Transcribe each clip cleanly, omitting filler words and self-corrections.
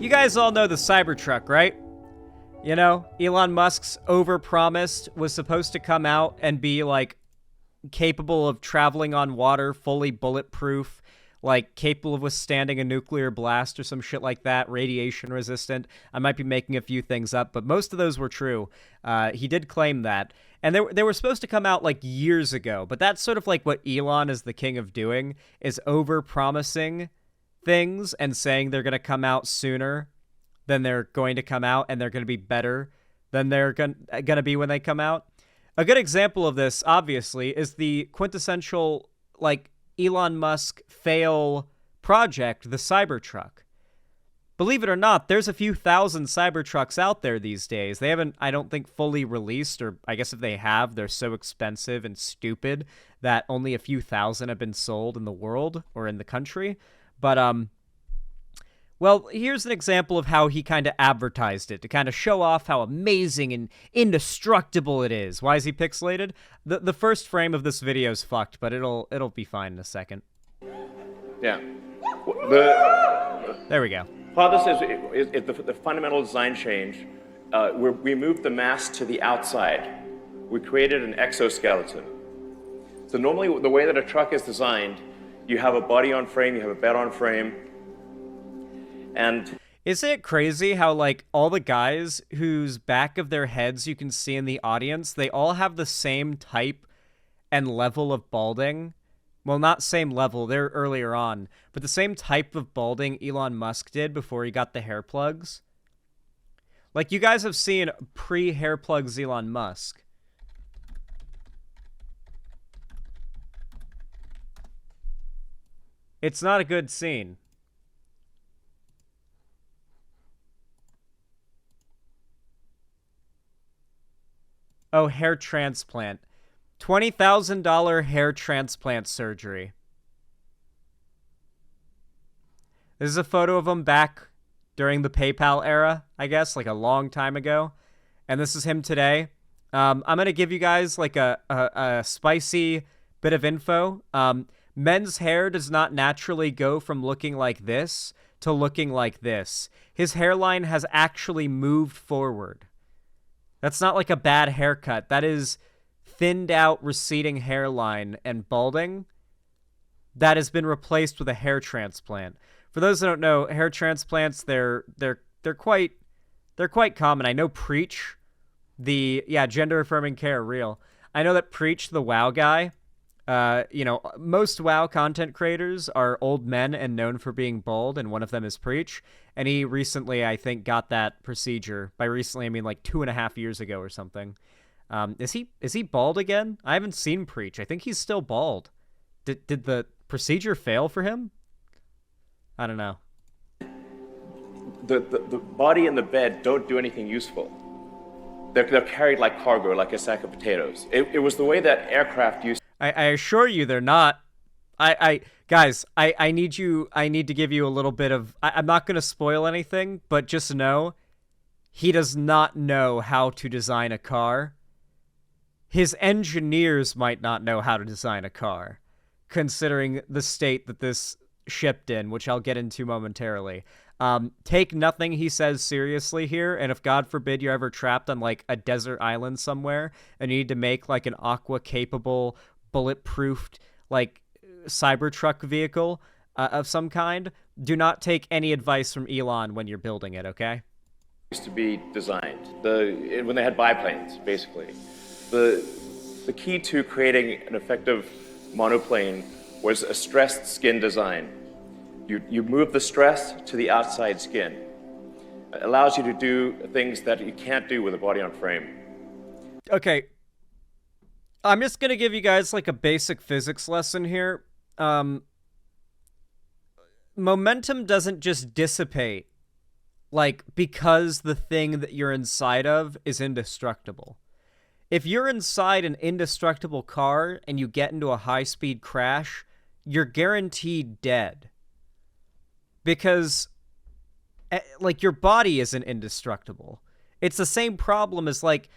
You guys all know the Cybertruck, right? You know, Elon Musk's overpromised was supposed to come out and be, like, capable of traveling on water, fully bulletproof, like, capable of withstanding a nuclear blast or some shit like that, radiation resistant. I might be making a few things up, but most of those were true. He did claim that. And they were supposed to come out, like, years ago, but that's sort of like what Elon is the king of doing, is over-promising things and saying they're going to come out sooner than they're going to come out, and they're going to be better than they're going to be when they come out. A good example of this, obviously, is the quintessential, like, Elon Musk fail project, the Cybertruck. Believe it or not, there's a few thousand Cybertrucks out there these days. They haven't, I don't think, fully released, or I guess if they have, they're so expensive and stupid that only a few thousand have been sold in the world or in the country. But, well, here's an example of how he kind of advertised it to kind of show off how amazing and indestructible it is. Why is he pixelated? The first frame of this video is fucked, but it'll be fine in a second. Yeah. There we go. Part of this is the fundamental design change. We moved the mass to the outside. We created an exoskeleton. So normally, the way that a truck is designed, you have a body on frame, you have a bed on frame, and isn't it crazy how, like, all the guys whose back of their heads you can see in the audience, they all have the same type and level of balding? Well, not same level, they're earlier on, but the same type of balding Elon Musk did before he got the hair plugs. Like, you guys have seen pre-hair plugs Elon Musk. It's not a good scene. Oh, hair transplant. $20,000 hair transplant surgery. This is a photo of him back during the PayPal era, I guess, like a long time ago. And this is him today. I'm going to give you guys like a spicy bit of info. Men's hair does not naturally go from looking like this to looking like this. His hairline has actually moved forward. That's not like a bad haircut. That is thinned out, receding hairline and balding that has been replaced with a hair transplant. For those that don't know, hair transplants, they're quite common. I know Preach, gender affirming care, real. I know that Preach, the WoW guy, most WoW content creators are old men and known for being bald, and one of them is Preach. And he recently, I think, got that procedure. By recently, I mean like 2.5 years ago or something. Is he bald again? I haven't seen Preach. I think he's still bald. Did the procedure fail for him? I don't know. The body and the bed don't do anything useful. They're carried like cargo, like a sack of potatoes. It was the way that aircraft used. I assure you they're not. Guys, I need to give you a little bit of, I'm not going to spoil anything, but just know he does not know how to design a car. His engineers might not know how to design a car, considering the state that this shipped in, which I'll get into momentarily. Take nothing he says seriously here, and if God forbid you're ever trapped on like a desert island somewhere and you need to make like an aqua-capable, bulletproofed, like Cybertruck vehicle of some kind, do not take any advice from Elon when you're building it, okay? Used to be designed when they had biplanes, basically. The key to creating an effective monoplane was a stressed skin design. You move the stress to the outside skin. It allows you to do things that you can't do with a body on frame. Okay. I'm just going to give you guys like a basic physics lesson here. Momentum doesn't just dissipate like because the thing that you're inside of is indestructible. If you're inside an indestructible car and you get into a high-speed crash, you're guaranteed dead. Because, like, your body isn't indestructible. It's the same problem as, like,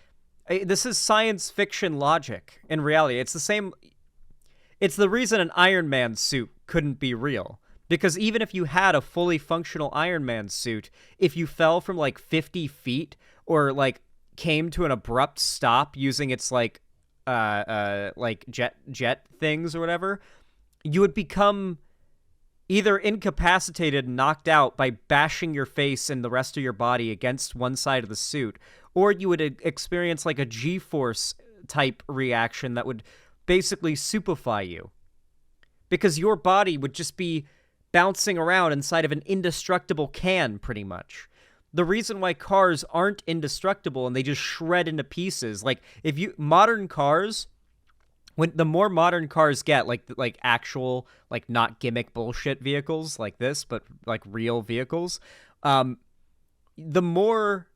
this is science fiction logic in reality. It's the same. It's the reason an Iron Man suit couldn't be real. Because even if you had a fully functional Iron Man suit, if you fell from like 50 feet or like came to an abrupt stop using its like jet things or whatever, you would become either incapacitated, knocked out by bashing your face and the rest of your body against one side of the suit, or you would experience like a G-force type reaction that would basically supify you. Because your body would just be bouncing around inside of an indestructible can, pretty much. The reason why cars aren't indestructible and they just shred into pieces, like if you modern cars, when the more modern cars get, like actual, like not gimmick bullshit vehicles like this, but like real vehicles, the more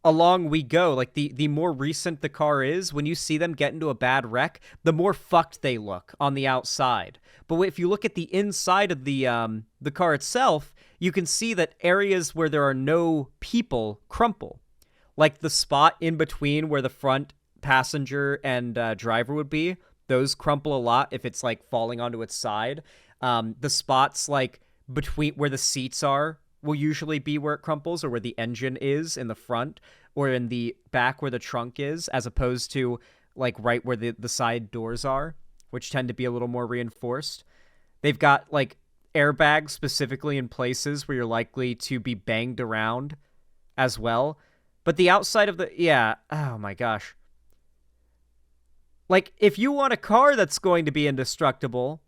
along we go, like the more recent the car is, when you see them get into a bad wreck, the more fucked they look on the outside. But if you look at the inside of the car itself, you can see that areas where there are no people crumple. Like the spot in between where the front passenger and driver would be, those crumple a lot if it's like falling onto its side. The spots like between where the seats are will usually be where it crumples, or where the engine is in the front, or in the back where the trunk is, as opposed to like right where the side doors are, which tend to be a little more reinforced. They've got like airbags specifically in places where you're likely to be banged around as well. But the outside of oh my gosh. Like, if you want a car that's going to be indestructible,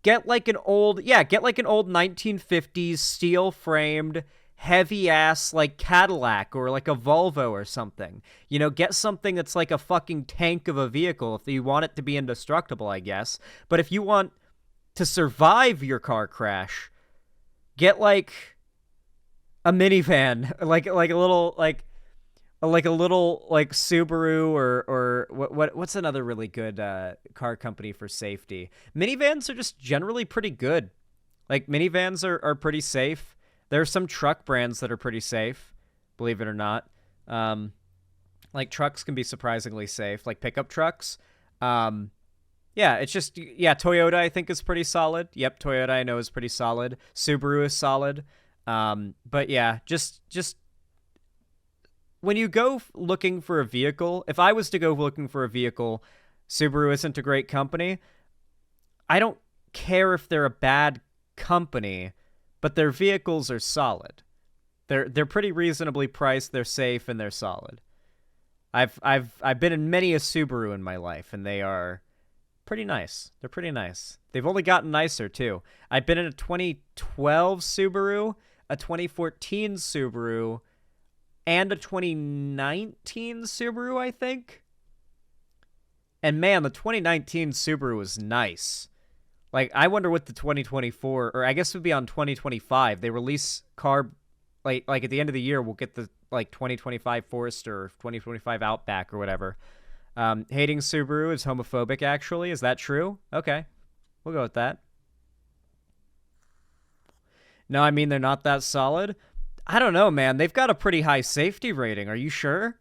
get like an old 1950s steel-framed, heavy-ass, like, Cadillac or like a Volvo or something. You know, get something that's like a fucking tank of a vehicle if you want it to be indestructible, I guess. But if you want to survive your car crash, get like a minivan, like a little Subaru or what's another really good car company for safety. Minivans are just generally pretty good. Like minivans are pretty safe. There are some truck brands that are pretty safe, believe it or not. Like trucks can be surprisingly safe, like pickup trucks. It's just Toyota I think is pretty solid. Yep, Toyota I know is pretty solid. Subaru is solid. But yeah, just when you go looking for a vehicle, if I was to go looking for a vehicle, Subaru isn't a great company. I don't care if they're a bad company, but their vehicles are solid. They're pretty reasonably priced, they're safe, and they're solid. I've been in many a Subaru in my life, and they are pretty nice. They're pretty nice. They've only gotten nicer too. I've been in a 2012 Subaru, a 2014 Subaru, and a 2019 Subaru, I think. And man, the 2019 Subaru was nice. Like, I wonder what the 2024, or I guess it would be on 2025. They release car, like at the end of the year, we'll get the, like, 2025 Forester, or 2025 Outback, or whatever. Hating Subaru is homophobic, actually. Is that true? Okay. We'll go with that. No, I mean, they're not that solid. I don't know, man. They've got a pretty high safety rating. Are you sure?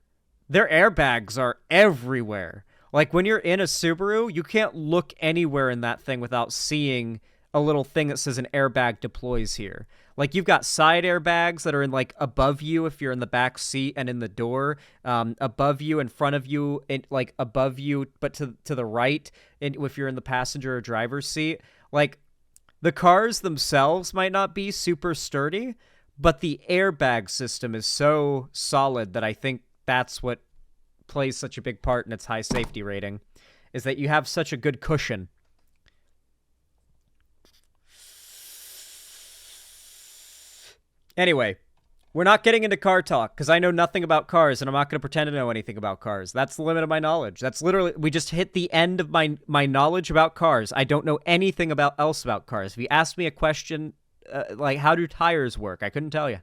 Their airbags are everywhere. Like, when you're in a Subaru, you can't look anywhere in that thing without seeing a little thing that says an airbag deploys here. Like, you've got side airbags that are in, like, above you if you're in the back seat and in the door, above you, in front of you, and, like, above you, but to the right, and if you're in the passenger or driver's seat. Like, the cars themselves might not be super sturdy, but the airbag system is so solid that I think that's what plays such a big part in its high safety rating, is that you have such a good cushion. Anyway, we're not getting into car talk because I know nothing about cars and I'm not going to pretend to know anything about cars. That's the limit of my knowledge. That's literally, we just hit the end of my knowledge about cars. I don't know anything else about cars. If you asked me a question, like, how do tires work? I couldn't tell you.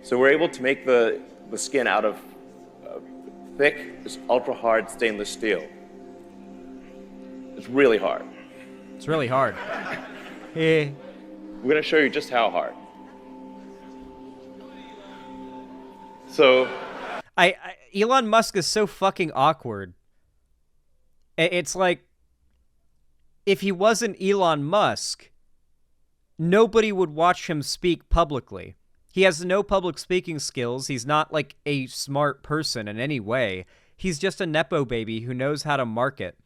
So we're able to make the skin out of thick, ultra-hard stainless steel. It's really hard. It's really hard. Eh. We're going to show you just how hard. So, Elon Musk is so fucking awkward. It's like, if he wasn't Elon Musk, nobody would watch him speak publicly. He has no public speaking skills. He's not like a smart person in any way. He's just a Nepo baby who knows how to market.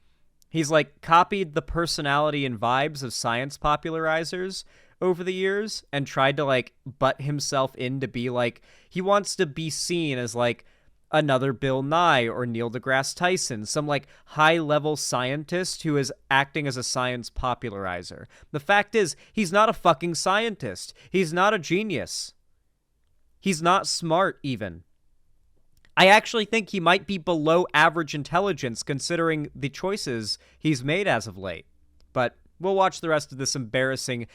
He's like copied the personality and vibes of science popularizers over the years and tried to like butt himself in to be like, he wants to be seen as like another Bill Nye or Neil deGrasse Tyson, some like high-level scientist who is acting as a science popularizer. The fact is, he's not a fucking scientist. He's not a genius. He's not smart, even. I actually think he might be below average intelligence considering the choices he's made as of late. But we'll watch the rest of this embarrassing,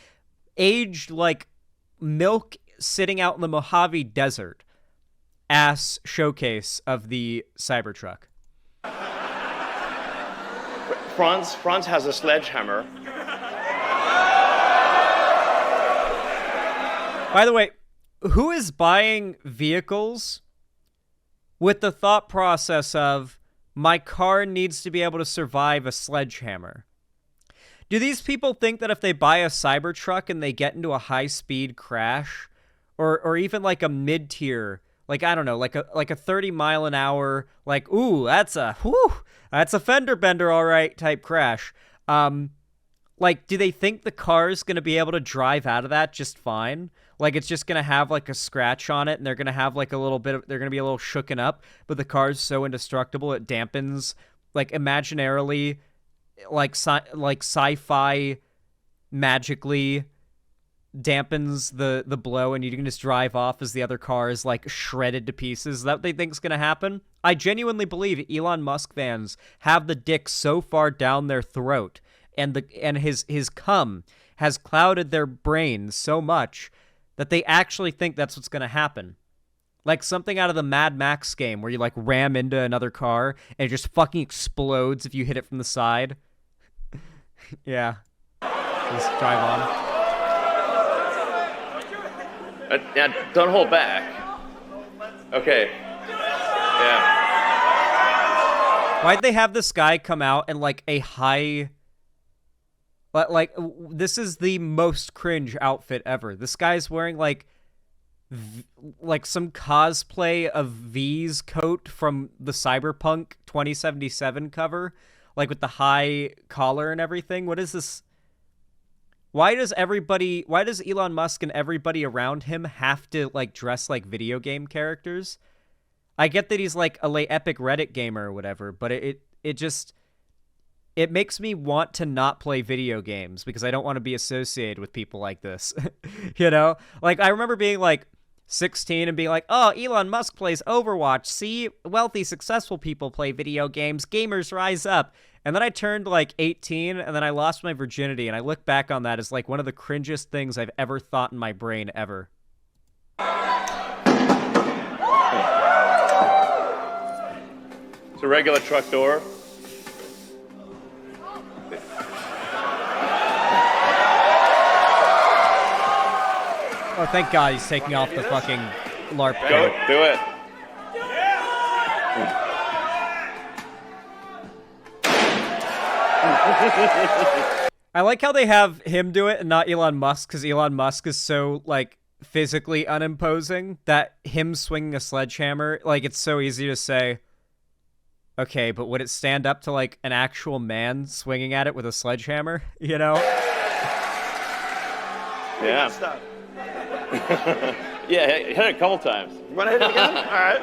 aged like milk sitting out in the Mojave Desert ass showcase of the Cybertruck. Franz has a sledgehammer. By the way, who is buying vehicles with the thought process of, my car needs to be able to survive a sledgehammer? Do these people think that if they buy a Cybertruck and they get into a high-speed crash, or even like a mid-tier, like, I don't know, like a 30 mile an hour, like, ooh, that's a fender bender, all right, type crash. Like, do they think the car's going to be able to drive out of that just fine? Like, it's just going to have, like, a scratch on it, and they're going to have, like, a little bit of... They're going to be a little shooken up, but the car's so indestructible it dampens, like, imaginarily, like sci-fi magically dampens the blow, and you can just drive off as the other car is, like, shredded to pieces. Is that what they think's going to happen? I genuinely believe Elon Musk fans have the dick so far down their throat, and his cum has clouded their brains so much that they actually think that's what's going to happen. Like something out of the Mad Max game where you like ram into another car and it just fucking explodes if you hit it from the side. Yeah. Just drive on. Yeah, don't hold back. Okay. Yeah. Why'd they have this guy come out in like a high... Like, this is the most cringe outfit ever. This guy's wearing, like some cosplay of V's coat from the Cyberpunk 2077 cover. Like, with the high collar and everything. What is this? Why does Elon Musk and everybody around him have to, like, dress like video game characters? I get that he's, like, a epic Reddit gamer or whatever, but it just... It makes me want to not play video games because I don't want to be associated with people like this. You know? Like, I remember being, like, 16 and being like, oh, Elon Musk plays Overwatch. See? Wealthy, successful people play video games. Gamers rise up. And then I turned, like, 18, and then I lost my virginity, and I look back on that as, like, one of the cringiest things I've ever thought in my brain ever. It's a regular truck door. Oh, thank God he's taking off the fucking LARP coat. Go, do it. I like how they have him do it and not Elon Musk, because Elon Musk is so, like, physically unimposing that him swinging a sledgehammer, like, it's so easy to say, okay, but would it stand up to, like, an actual man swinging at it with a sledgehammer, you know? Yeah. Stop. Yeah, hit it a couple times. You want to hit it again? All right.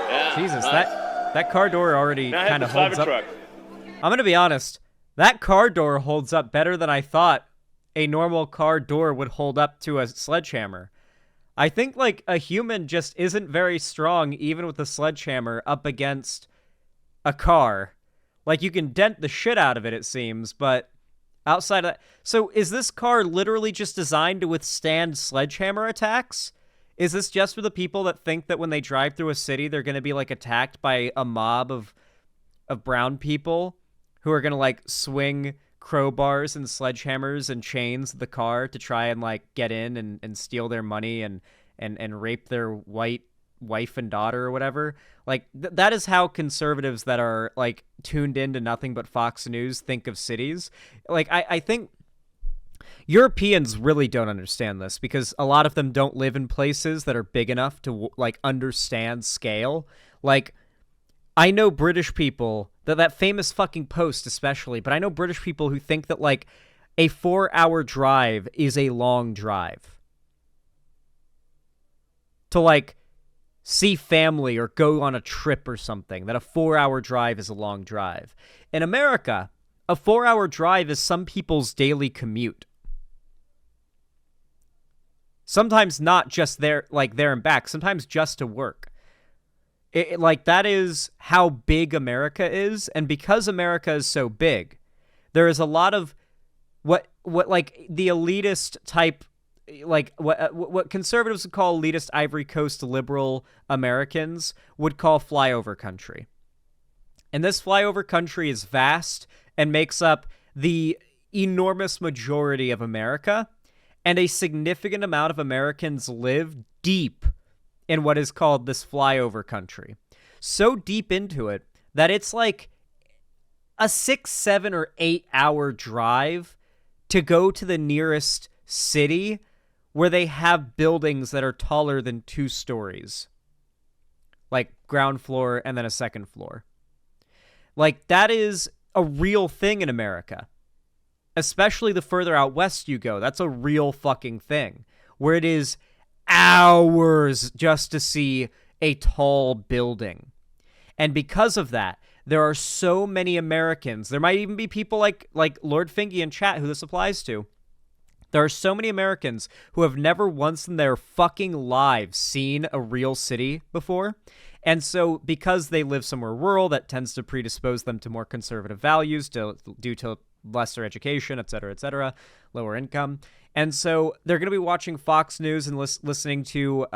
Yeah. Jesus, nice. that car door already Now hit kind the of holds up. Cybertruck. I'm going to be honest. That car door holds up better than I thought a normal car door would hold up to a sledgehammer. I think, like, a human just isn't very strong, even with a sledgehammer, up against a car. Like, you can dent the shit out of it, it seems, but outside of that... So, is this car literally just designed to withstand sledgehammer attacks? Is this just for the people that think that when they drive through a city, they're going to be, like, attacked by a mob of brown people who are going to, like, swing crowbars and sledgehammers and chains at the car to try and, like, get in and steal their money and rape their white wife and daughter or whatever. Like that is how conservatives that are like tuned into nothing but Fox News think of cities. Like I think Europeans really don't understand this because a lot of them don't live in places that are big enough to like understand scale. Like I know British people that famous fucking Post especially, but I know British people who think that like a 4-hour drive is a long drive. To like see family or go on a trip or something, that a 4-hour drive is a long drive. In America, a 4-hour drive is some people's daily commute. Sometimes not just there, like there and back, sometimes just to work. Like that is how big America is, and because America is so big, there is a lot of what like the elitist type, like what conservatives would call elitist Ivory Coast liberal Americans would call flyover country. And this flyover country is vast and makes up the enormous majority of America, and a significant amount of Americans live deep in what is called this flyover country. So deep into it that it's like a 6, 7, or 8-hour drive to go to the nearest city where they have buildings that are taller than 2 stories. Like ground floor and then a second floor. Like that is a real thing in America. Especially the further out west you go. That's a real fucking thing. Where it is hours just to see a tall building. And because of that, there are so many Americans. There might even be people like Lord Fingy in chat who this applies to. There are so many Americans who have never once in their fucking lives seen a real city before. And so because they live somewhere rural, that tends to predispose them to more conservative values due to lesser education, et cetera, lower income. And so they're going to be watching Fox News and listening to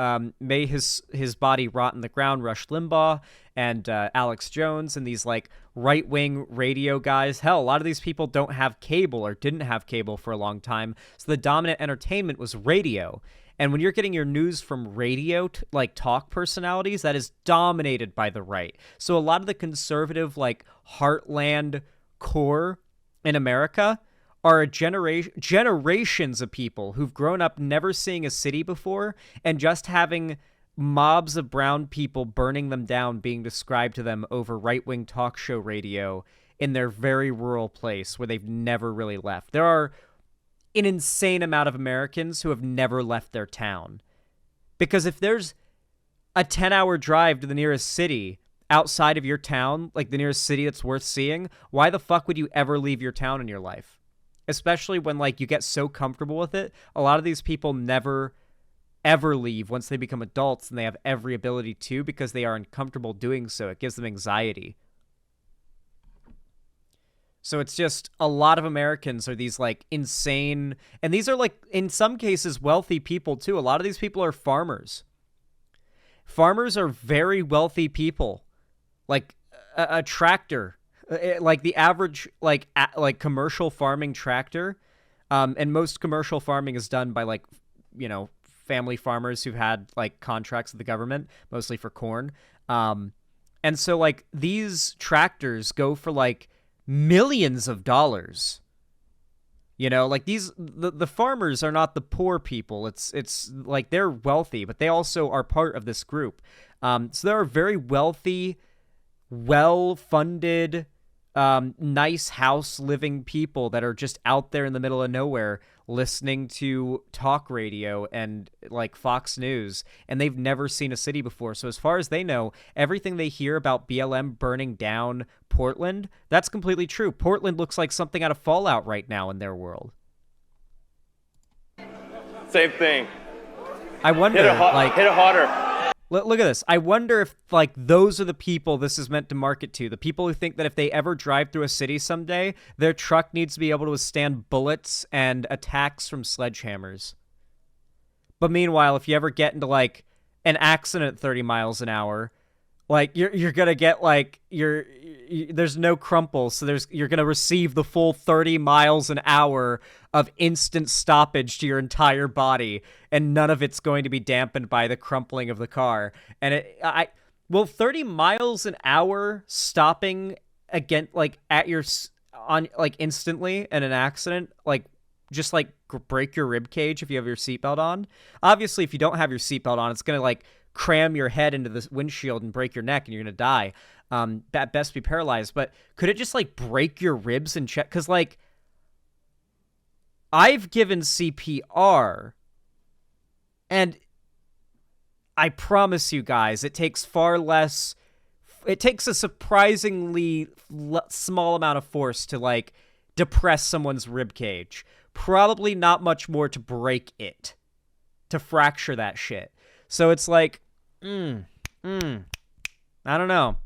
May His Body Rot in the Ground, Rush Limbaugh, and Alex Jones, and these like right-wing radio guys. Hell, a lot of these people don't have cable or didn't have cable for a long time. So the dominant entertainment was radio. And when you're getting your news from radio, like talk personalities, that is dominated by the right. So a lot of the conservative, like heartland core in America are generations of people who've grown up never seeing a city before and just having mobs of brown people burning them down being described to them over right-wing talk show radio in their very rural place where they've never really left. There are an insane amount of Americans who have never left their town. Because if there's a 10-hour drive to the nearest city outside of your town, like the nearest city that's worth seeing, why the fuck would you ever leave your town in your life? Especially when like you get so comfortable with it. A lot of these people never ever leave once they become adults, and they have every ability to because they are uncomfortable doing so. It gives them anxiety. So it's just a lot of Americans are these like insane, and these are like in some cases wealthy people too. A lot of these people are farmers. Farmers are very wealthy people. Like a tractor, like the average like commercial farming tractor, and most commercial farming is done by like, you know, family farmers who've had like contracts with the government, mostly for corn. And so like these tractors go for like millions of dollars. You know, like the farmers are not the poor people. It's like they're wealthy, but they also are part of this group. So there are very wealthy, well-funded, nice house living people that are just out there in the middle of nowhere listening to talk radio and like Fox News, and they've never seen a city before. So as far as they know, everything they hear about BLM burning down Portland, that's completely true. Portland looks like something out of Fallout right now in their world. Same thing. I wonder, hit it harder. Look at this. I wonder if, like, those are the people this is meant to market to. The people who think that if they ever drive through a city someday, their truck needs to be able to withstand bullets and attacks from sledgehammers. But meanwhile, if you ever get into, like, an accident at 30 miles an hour, Like you're gonna get like there's no crumple, so you're gonna receive the full 30 miles an hour of instant stoppage to your entire body, and none of it's going to be dampened by the crumpling of the car. And 30 miles an hour stopping again, like at your on like instantly in an accident, like just like break your rib cage if you have your seatbelt on. Obviously, if you don't have your seatbelt on, it's gonna like cram your head into the windshield and break your neck, and you're gonna die. At best, be paralyzed. But could it just like break your ribs and check? Because like I've given CPR, and I promise you guys, it takes far less. It takes a surprisingly small amount of force to like depress someone's rib cage. Probably not much more to break it, to fracture that shit. So it's like, I don't know.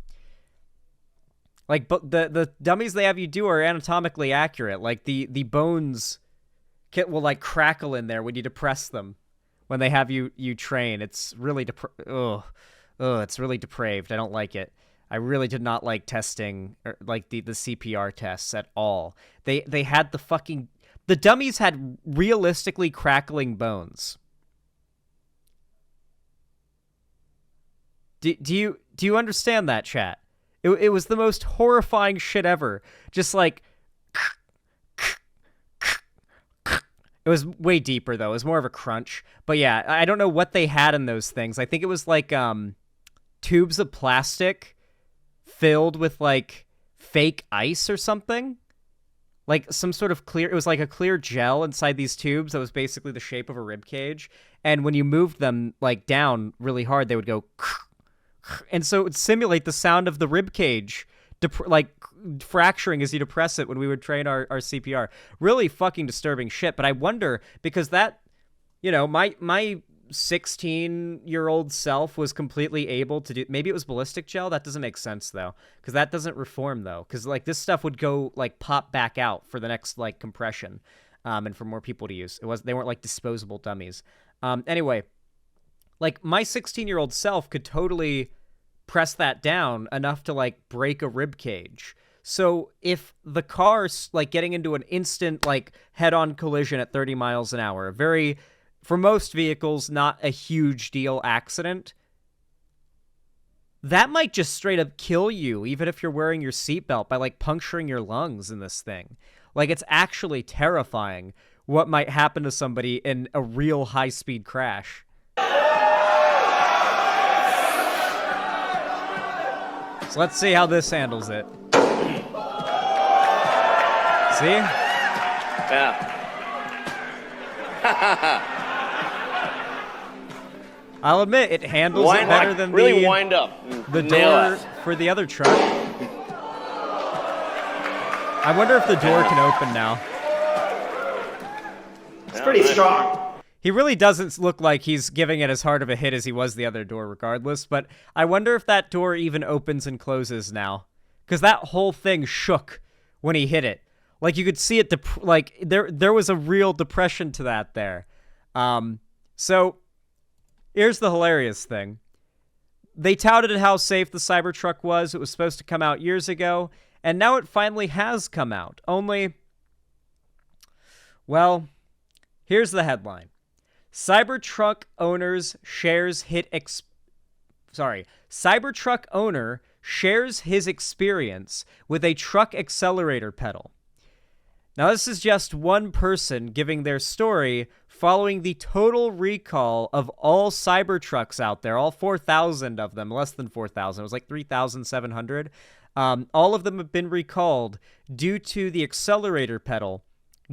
Like, but the dummies they have you do are anatomically accurate. Like the bones will like crackle in there when you depress them. When they have you train, it's really it's really depraved. I don't like it. I really did not like testing like the CPR tests at all. They had the dummies had realistically crackling bones. Do you understand that, chat? It was the most horrifying shit ever. Just like it was way deeper though. It was more of a crunch. But yeah, I don't know what they had in those things. I think it was like tubes of plastic filled with like fake ice or something. Like some sort of clear, it was like a clear gel inside these tubes that was basically the shape of a rib cage. And when you moved them like down really hard, they would go, and so it would simulate the sound of the rib cage, like fracturing as you depress it when we would train our CPR. Really fucking disturbing shit. But I wonder, because that, you know, my 16-year-old self was completely able to do, maybe it was ballistic gel. That doesn't make sense though, because that doesn't reform though, because like this stuff would go like pop back out for the next like compression, and for more people to use. They weren't like disposable dummies. Anyway, like my 16-year-old self could totally press that down enough to like break a rib cage. So if the car's like getting into an instant like head-on collision at 30 miles an hour, for most vehicles, not a huge deal accident, that might just straight up kill you, even if you're wearing your seatbelt, by like puncturing your lungs in this thing. Like, it's actually terrifying what might happen to somebody in a real high-speed crash. So let's see how this handles it. See? Yeah. I'll admit, it handles it better than really wind up. The door for the other truck. I wonder if the door can open now. It's pretty strong. He really doesn't look like he's giving it as hard of a hit as he was the other door regardless, but I wonder if that door even opens and closes now. Because that whole thing shook when he hit it. Like, you could see it, like, there was a real depression to that there. So, here's the hilarious thing. They touted how safe the Cybertruck was. It was supposed to come out years ago, and now it finally has come out. Only, well, here's the headline. Cybertruck owner shares his experience with a truck accelerator pedal. Now, this is just one person giving their story following the total recall of all Cybertrucks out there, all 4,000 of them, less than 4,000. It was like 3,700. All of them have been recalled due to the accelerator pedal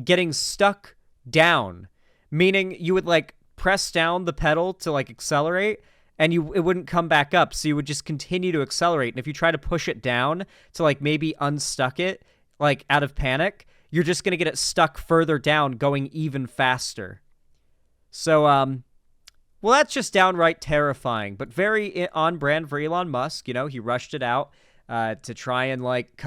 getting stuck down, meaning you would like press down the pedal to like accelerate, and it wouldn't come back up, so you would just continue to accelerate. And if you try to push it down to like maybe unstuck it, like out of panic, you're just going to get it stuck further down, going even faster. So, well, that's just downright terrifying, but very on brand for Elon Musk. You know, he rushed it out to try and like,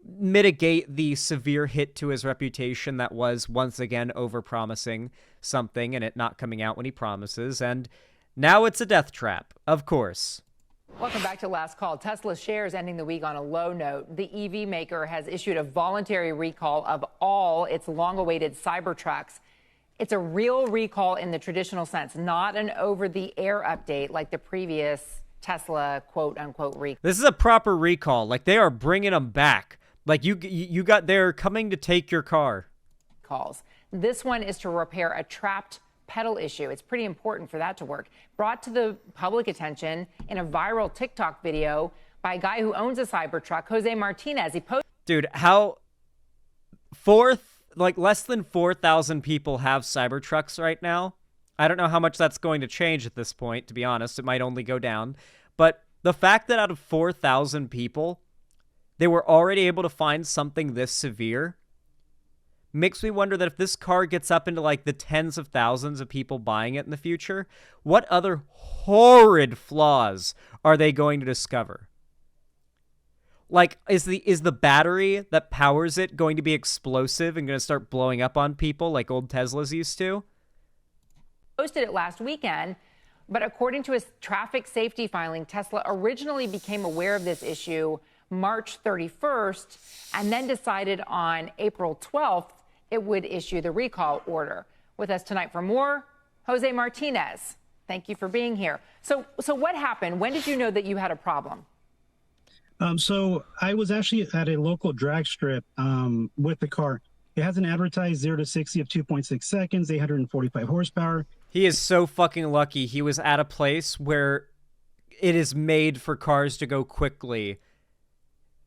mitigate the severe hit to his reputation that was once again overpromising something and it not coming out when he promises. And now it's a death trap, of course. Welcome back to Last Call. Tesla shares ending the week on a low note. The EV maker has issued a voluntary recall of all its long-awaited Cybertrucks. It's a real recall in the traditional sense, not an over-the-air update like the previous Tesla quote-unquote recall. This is a proper recall. Like, they are bringing them back. Like, they're coming to take your car. This one is to repair a trapped pedal issue. It's pretty important for that to work. Brought to the public attention in a viral TikTok video by a guy who owns a Cybertruck, Jose Martinez. He posted. Dude, less than 4,000 people have Cybertrucks right now. I don't know how much that's going to change at this point, to be honest. It might only go down. But the fact that out of 4,000 people, they were already able to find something this severe makes me wonder that if this car gets up into like the tens of thousands of people buying it in the future, what other horrid flaws are they going to discover? Like, is the battery that powers it going to be explosive and going to start blowing up on people like old Teslas used to? Posted it last weekend, but according to his traffic safety filing, Tesla originally became aware of this issue March 31st and then decided on April 12th it would issue the recall order. With us tonight for more, Jose Martinez. Thank you for being here. So what happened? When did you know that you had a problem? So I was actually at a local drag strip with the car. It has an advertised 0 to 60 of 2.6 seconds, 845 horsepower. He is so fucking lucky. He was at a place where it is made for cars to go quickly.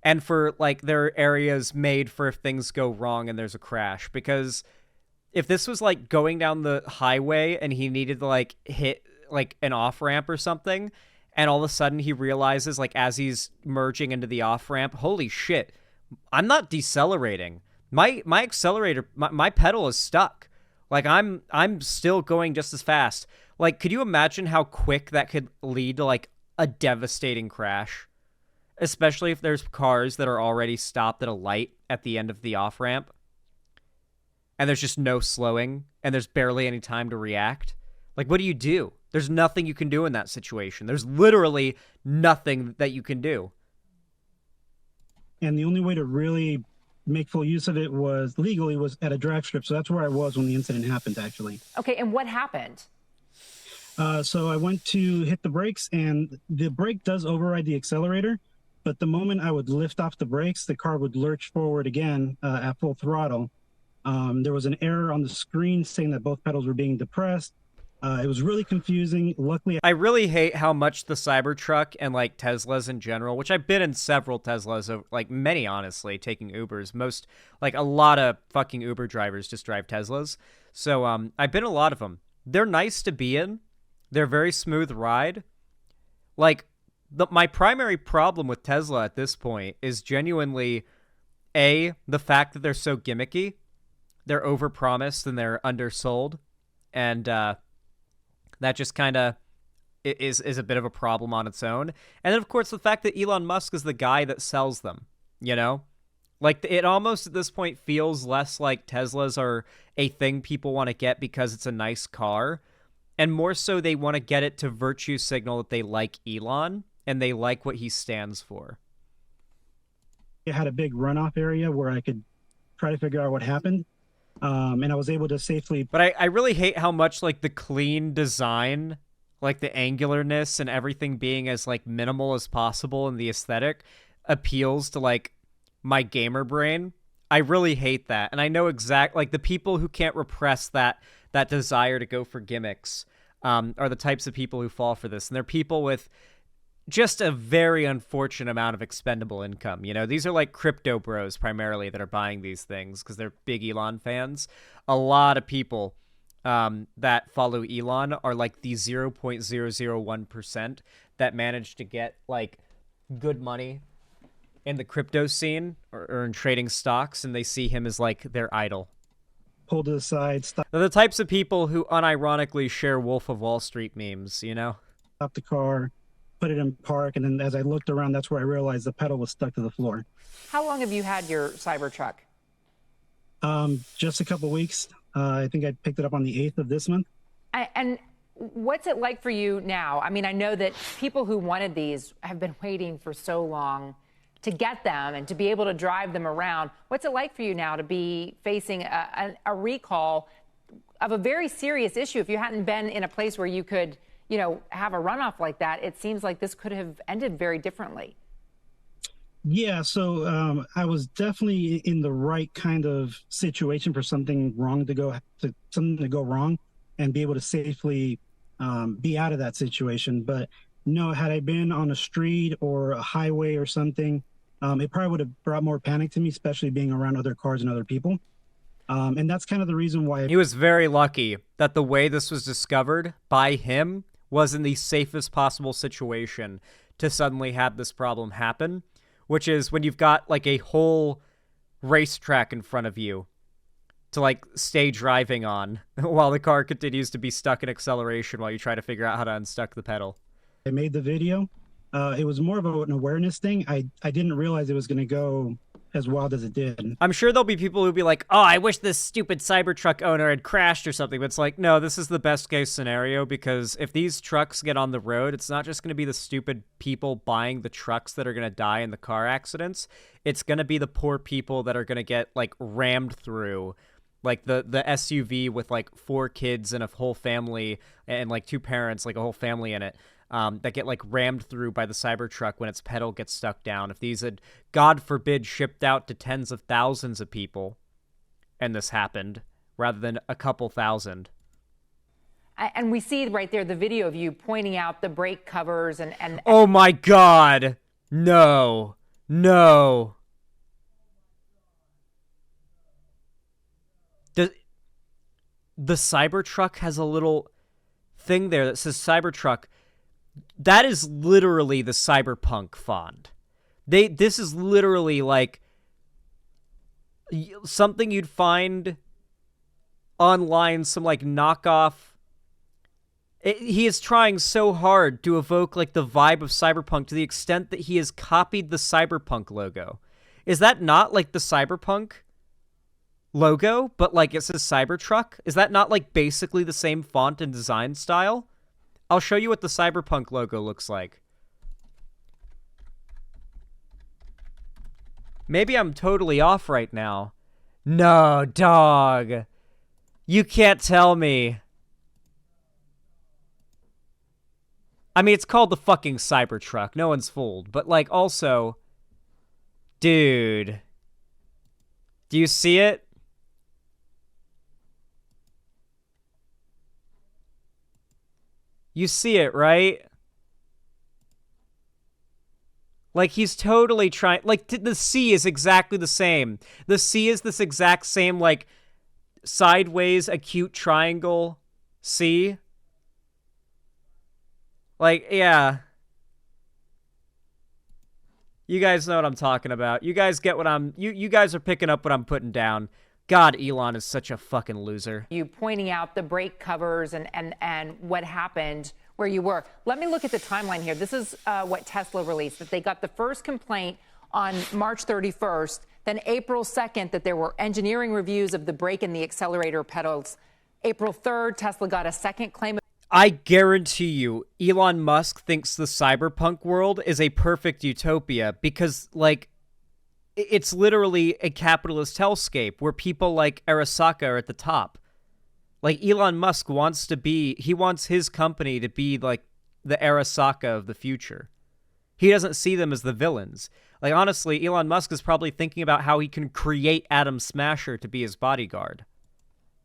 And for, like, there are areas made for if things go wrong and there's a crash. Because if this was, like, going down the highway and he needed to, like, hit, like, an off-ramp or something, and all of a sudden he realizes, like, as he's merging into the off-ramp, holy shit, I'm not decelerating. My accelerator, my pedal is stuck. Like, I'm still going just as fast. Like, could you imagine how quick that could lead to, like, a devastating crash? Especially if there's cars that are already stopped at a light at the end of the off-ramp. And there's just no slowing. And there's barely any time to react. Like, what do? There's nothing you can do in that situation. There's literally nothing that you can do. And the only way to really make full use of it was legally was at a drag strip. So that's where I was when the incident happened, actually. Okay, and what happened? So I went to hit the brakes, and the brake does override the accelerator. But the moment I would lift off the brakes, the car would lurch forward again at full throttle. There was an error on the screen saying that both pedals were being depressed. It was really confusing. Luckily, I really hate how much the Cybertruck and, like, Teslas in general, which I've been in several Teslas, like, many, honestly, taking Ubers. A lot of fucking Uber drivers just drive Teslas. So I've been in a lot of them. They're nice to be in. They're very smooth ride. Like, my primary problem with Tesla at this point is genuinely, A, the fact that they're so gimmicky. They're overpromised and they're undersold. And that just kind of is a bit of a problem on its own. And then, of course, the fact that Elon Musk is the guy that sells them, you know? Like, it almost at this point feels less like Teslas are a thing people want to get because it's a nice car. And more so they want to get it to virtue signal that they like Elon and they like what he stands for. it had a big runoff area where I could try to figure out what happened. And I was able to safely... But I really hate how much, like, the clean design, like, the angularness and everything being as, like, minimal as possible in the aesthetic appeals to, like, my gamer brain. I really hate that. And I know like, the people who can't repress that desire to go for gimmicks are the types of people who fall for this. And they're people with just a very unfortunate amount of expendable income. You know, these are like crypto bros primarily that are buying these things because they're big Elon fans. A lot of people that follow Elon are like the 0.001% that manage to get like good money in the crypto scene or in trading stocks, and they see him as like their idol. Pull to the side, stop. They're the types of people who unironically share Wolf of Wall Street memes, you know? Stop the car, put it in park, and then as I looked around, that's where I realized the pedal was stuck to the floor. How long have you had your Cybertruck? Just a couple weeks. I think I picked it up on the 8th of this month. And What's it like for you now? I mean, I know that people who wanted these have been waiting for so long to get them and to be able to drive them around. What's it like for you now to be facing a recall of a very serious issue? If you hadn't been in a place where you could, have a runoff like that, it seems like this could have ended very differently. Yeah, so I was definitely in the right kind of situation for something to go wrong, and be able to safely be out of that situation. But no, had I been on a street or a highway or something, it probably would have brought more panic to me, especially being around other cars and other people. And that's kind of the reason why He was very lucky that the way this was discovered by him was in the safest possible situation to suddenly have this problem happen, which is when you've got like a whole racetrack in front of you to like stay driving on while the car continues to be stuck in acceleration while you try to figure out how to unstuck the pedal. I made the video. It was more of an awareness thing. I didn't realize it was going to go as wild as it did. I'm sure there'll be people who'll be like, oh, I wish this stupid Cybertruck owner had crashed or something. But it's like, no, this is the best case scenario, because if these trucks get on the road, it's not just going to be the stupid people buying the trucks that are going to die in the car accidents. It's going to be the poor people that are going to get like rammed through, like the SUV with like 4 kids and a whole family and like 2 parents, like a whole family in it. That get like rammed through by the Cybertruck when its pedal gets stuck down. If these had, God forbid, shipped out to tens of thousands of people, and this happened, rather than a couple thousand. And we see right there the video of you pointing out the brake covers and Oh my God! No. No. The Cybertruck has a little thing there that says Cybertruck. That is literally the Cyberpunk font. This is literally like something you'd find online, some like knockoff. He is trying so hard to evoke like the vibe of Cyberpunk to the extent that he has copied the Cyberpunk logo. Is that not like the Cyberpunk logo, but like it says Cybertruck? Is that not like basically the same font and design style? I'll show you what the Cyberpunk logo looks like. Maybe I'm totally off right now. No, dog. You can't tell me. I mean, it's called the fucking Cybertruck. No one's fooled. But, like, also... Dude. Do you see it? You see it, right? Like, he's totally trying... Like, the C is exactly the same. The C is this exact same, like, sideways acute triangle C. Like, yeah. You guys know what I'm talking about. You guys get what I'm... You guys are picking up what I'm putting down. God, Elon is such a fucking loser. You pointing out the brake covers and what happened where you were. Let me look at the timeline here. This is what Tesla released, that they got the first complaint on March 31st, then April 2nd, that there were engineering reviews of the brake and the accelerator pedals. April 3rd, Tesla got a second claim. I guarantee you, Elon Musk thinks the cyberpunk world is a perfect utopia because, like, it's literally a capitalist hellscape where people like Arasaka are at the top. Like, Elon Musk wants his company to be like the Arasaka of the future. He doesn't see them as the villains. Like, honestly, Elon Musk is probably thinking about how he can create Atom Smasher to be his bodyguard.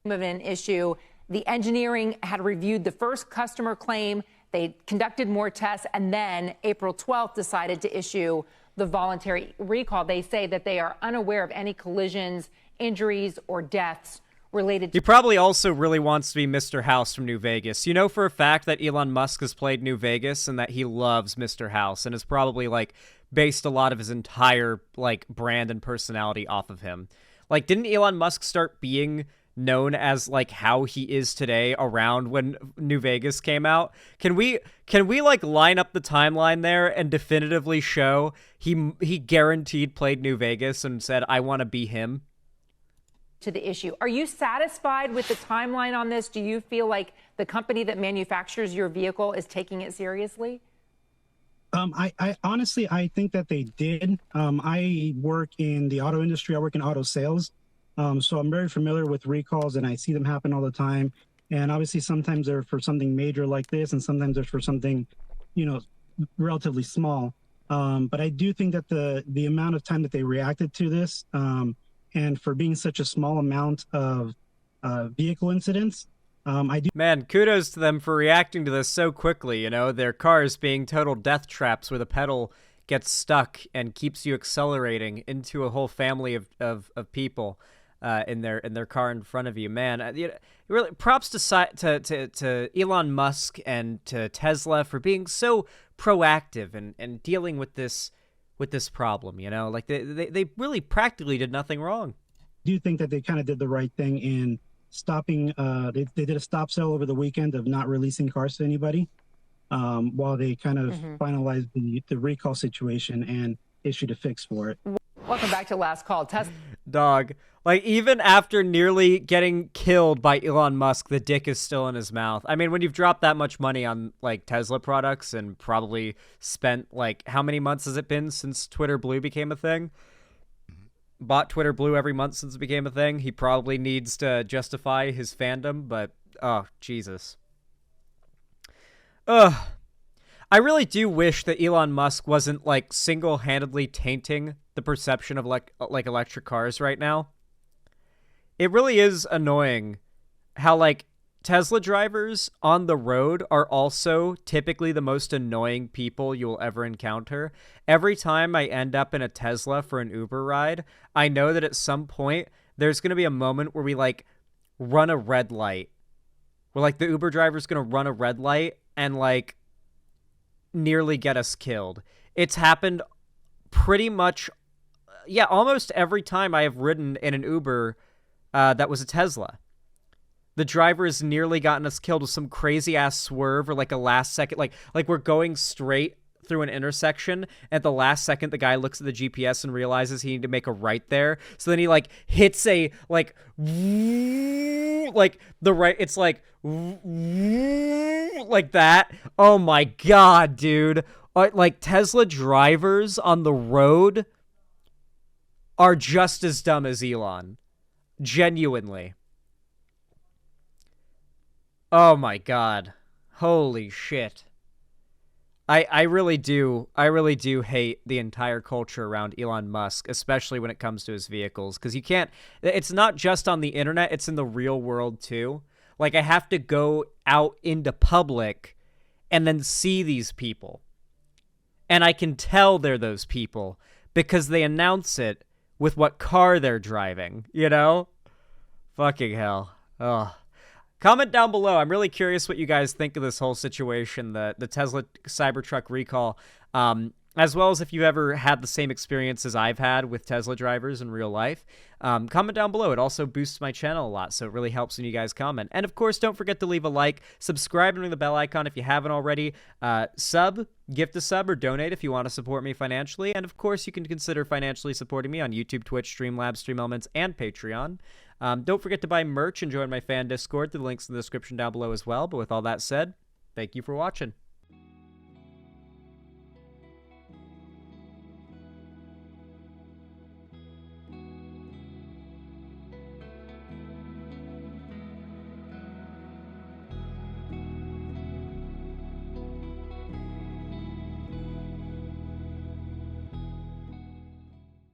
Of an issue, the engineering had reviewed the first customer claim. They conducted more tests, and then April 12th decided to issue the voluntary recall. They say that they are unaware of any collisions, injuries, or deaths related to... He probably also really wants to be Mr. House from New Vegas. You know for a fact that Elon Musk has played New Vegas and that he loves Mr. House and has probably, like, based a lot of his entire, like, brand and personality off of him. Like, didn't Elon Musk start being known as, like, how he is today around when New Vegas came out? Can we like line up the timeline there and definitively show he guaranteed played New Vegas and said, I want to be him? to the issue. Are you satisfied with the timeline on this? Do you feel like the company that manufactures your vehicle is taking it seriously? I honestly, I think that they did. I work in the auto industry. I work in auto sales. So I'm very familiar with recalls, and I see them happen all the time. And obviously, sometimes they're for something major like this, and sometimes they're for something, relatively small. But I do think that the amount of time that they reacted to this, and for being such a small amount of vehicle incidents, I do. Man, kudos to them for reacting to this so quickly, their cars being total death traps where the pedal gets stuck and keeps you accelerating into a whole family of people in their car in front of you. Man, really props to Elon Musk and to Tesla for being so proactive and dealing with this problem, like they really practically did nothing wrong. Do you think that they kind of did the right thing in stopping? They did a stop sale over the weekend of not releasing cars to anybody, while they kind of finalized the recall situation and issued a fix for it. Welcome back to Last Call. Dog. Like, even after nearly getting killed by Elon Musk, the dick is still in his mouth. I mean, when you've dropped that much money on, like, Tesla products and probably spent, like, how many months has it been since Twitter Blue became a thing? Bought Twitter Blue every month since it became a thing. He probably needs to justify his fandom, but, oh, Jesus. Ugh. I really do wish that Elon Musk wasn't, like, single-handedly tainting the perception of, like electric cars right now. It really is annoying how, like, Tesla drivers on the road are also typically the most annoying people you'll ever encounter. Every time I end up in a Tesla for an Uber ride, I know that at some point there's going to be a moment where we, like, run a red light. Where, like, the Uber driver's going to run a red light and, like, nearly get us killed. It's happened pretty much, almost every time I have ridden in an Uber that was a Tesla. The driver has nearly gotten us killed with some crazy ass swerve or like a last second, like we're going straight through an intersection. At the last second, the guy looks at the GPS and realizes he needs to make a right there. So then he like hits a like the right. It's like that. Oh my God, dude! Like Tesla drivers on the road are just as dumb as Elon. Genuinely. Oh my God. Holy shit. I really do hate the entire culture around Elon Musk, especially when it comes to his vehicles, because it's not just on the internet, it's in the real world too. Like, I have to go out into public and then see these people. And I can tell they're those people because they announce it with what car they're driving, Fucking hell. Ugh. Comment down below. I'm really curious what you guys think of this whole situation, the Tesla Cybertruck recall, as well as if you ever had the same experiences I've had with Tesla drivers in real life. Comment down below. It also boosts my channel a lot, so it really helps when you guys comment. And, of course, don't forget to leave a like, subscribe, and ring the bell icon if you haven't already. Gift a sub, or donate if you want to support me financially. And, of course, you can consider financially supporting me on YouTube, Twitch, Streamlabs, StreamElements, and Patreon. Don't forget to buy merch and join my fan Discord. The link's in the description down below as well. But with all that said, thank you for watching.